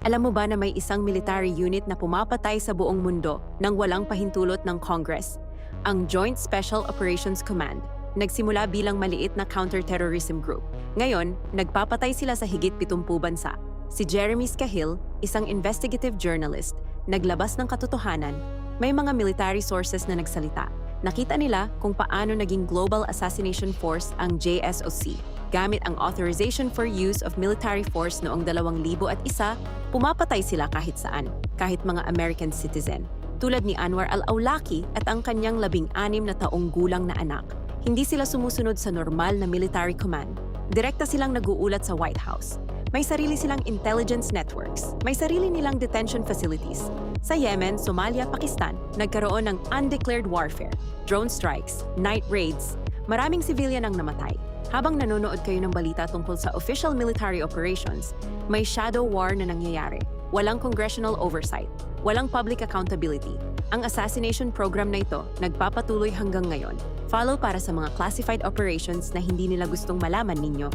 Alam mo ba na may isang military unit na pumapatay sa buong mundo nang walang pahintulot ng Congress? Ang Joint Special Operations Command. Nagsimula bilang maliit na counter-terrorism group. Ngayon, nagpapatay sila sa higit 70 bansa. Si Jeremy Scahill, isang investigative journalist, naglabas ng katotohanan. May mga military sources na nagsalita. Nakita nila kung paano naging Global Assassination Force ang JSOC. Gamit ang Authorization for Use of Military Force noong 2001, pumapatay sila kahit saan, kahit mga American citizen. Tulad ni Anwar al-Awlaki at ang kanyang 16 na taong gulang na anak. Hindi sila sumusunod sa normal na military command. Direkta silang nag-uulat sa White House. May sarili silang intelligence networks. May sarili nilang detention facilities. Sa Yemen, Somalia, Pakistan, nagkaroon ng undeclared warfare, drone strikes, night raids. Maraming civilian ang namatay. Habang nanonood kayo ng balita tungkol sa official military operations, may shadow war na nangyayari. Walang congressional oversight. Walang public accountability. Ang assassination program na ito nagpapatuloy hanggang ngayon. Follow para sa mga classified operations na hindi nila gustong malaman ninyo.